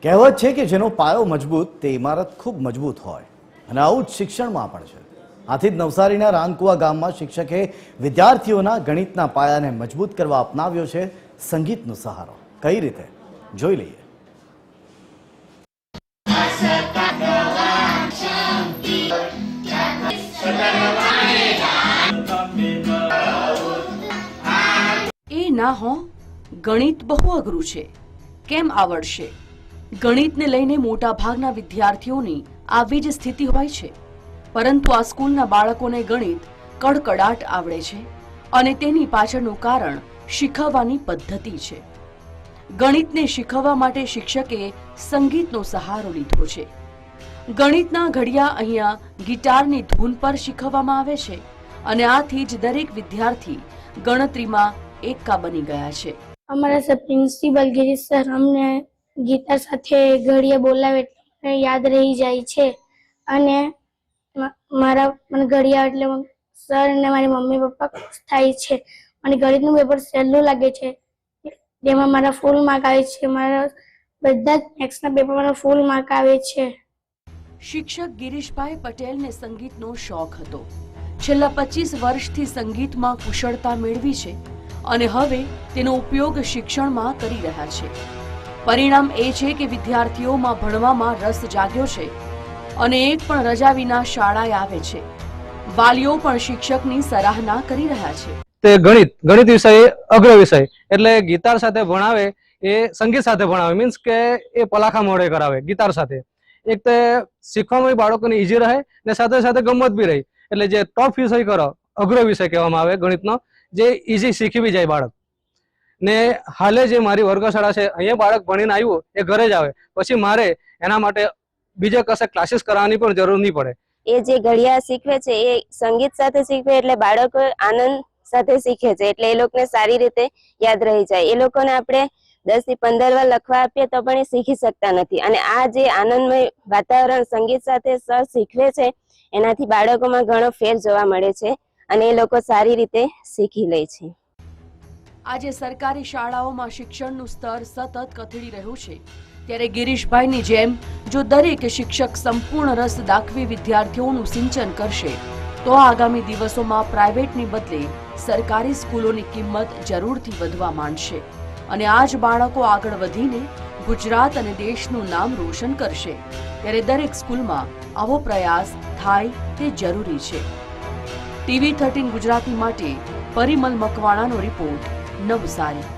કહેવત છે કે જેનો પાયો મજબૂત તે ઇમારત ખૂબ મજબૂત હોય અને આવું જ શિક્ષણમાં પણ છે। આથી જ નવસારીના રાનકુવા ગામમાં શિક્ષકે વિદ્યાર્થીઓના ગણિતના પાયાને મજબૂત કરવા અપનાવ્યો છે સંગીતનો સહારો। કઈ રીતે જોઈ લઈએ। એ ના હો, ગણિત બહુ અઘરું છે, કેમ આવડશે? ગણિતને લઈને મોટા ભાગના વિદ્યાર્થીઓની આવી જ સ્થિતિ હોય છે, પરંતુ આ સ્કૂલના બાળકોને ગણિત કડકડાટ આવડે છે અને તેની પાછળનું કારણ શીખવવાની પદ્ધતિ છે। ગણિતને શીખવવા માટે શિક્ષકે સંગીતનો સહારો લીધો છે। ગણિતના ઘડિયા અહીંયા ગિટારની ધૂન પર શીખવવામાં આવે છે અને આથી જ દરેક વિદ્યાર્થી ગણતરીમાં એકા બની ગયા છે। हमारा सर प्रिंसिपल गिरीश सर हमने गीता સાથે ઘડિયા બોલાવે એટલે યાદ રહી જાય છે અને મને ઘડિયા એટલે સર અને મારી મમ્મી પપ્પા ખુશ થાય છે। મને ગણિતનું પેપર સહેલું લાગે છે, જેમાં મારા ફૂલ માર્ક આવે છે। મારા બધા જ મેથ્સના પેપરમાં ફૂલ માર્ક આવે છે। શિક્ષક ગિરીશભાઈ પટેલને સંગીતનો શોખ હતો। છેલ્લા 25 વર્ષથી સંગીતમાં કુશળતા મેળવી છે અને હવે તેનો ઉપયોગ શિક્ષણમાં કરી રહ્યા છે। પરિણામ એ છે કે વિદ્યાર્થીઓમાં ભણવામાં રસ જાગ્યો છે અને એક પણ રજા વિના શાળાએ આવે છે। વાલીઓ પણ શિક્ષકની સરાહના કરી રહ્યા છે। તે ગણિત વિષય અગ્ર વિષય એટલે ગિટાર સાથે ભણાવે, એ સંગીત સાથે ભણાવે, મીન્સ કે એ પલાખા મોડે કરાવે ગિટાર સાથે। એક તે શીખવામાં બાળકોને ઈઝી રહે ને સાથે સાથે ગમત બી રહી, એટલે જે ટોપ વિષય કરો અગ્ર વિષય કહેવામાં આવે ગણિતનો, જે ઈઝી શીખી બી જાય બાળક ને। હાલે જે મારી વર્ગશાળા છે, અહીંયા બાળક ભણીને આવ્યું એ ઘરે જ આવે, પછી મારે એના માટે બીજે કશે ક્લાસીસ કરાવવાની પણ જરૂર નહીં પડે। એ જે ઘડિયા શીખવે છે એ સંગીત સાથે શીખવે એટલે બાળકો આનંદ સાથે શીખે છે, એટલે એ લોકોને સારી રીતે યાદ રહી જાય। એ લોકોને આપણે 10 થી 15 વાર લખવા આપીએ તો પણ એ શીખી શકતા નથી, અને આ જે આનંદમય વાતાવરણ સંગીત સાથે સર શીખવે છે એનાથી બાળકોમાં ઘણો ફેર જોવા મળે છે અને એ લોકો સારી રીતે શીખી લે છે। આજે સરકારી શાળાઓમાં શિક્ષણનું સ્તર સતત કથળી રહ્યું છે, ત્યારે ગિરીશભાઈની જેમ જો દરેક શિક્ષક સંપૂર્ણ રસ દાખવી વિદ્યાર્થીઓનું સિંચન કરશે તો આગામી દિવસોમાં પ્રાઇવેટની બદલે સરકારી સ્કૂલોની કિંમત જરૂરથી વધવા માંડશે અને આ જ બાળકો આગળ વધીને ગુજરાત અને દેશનું નામ રોશન કરશે। ત્યારે દરેક સ્કૂલમાં આવો પ્રયાસ થાય તે જરૂરી છે। TV 13 ગુજરાતી માટે પરિમલ મકવાણાનો રિપોર્ટ, નવસારી।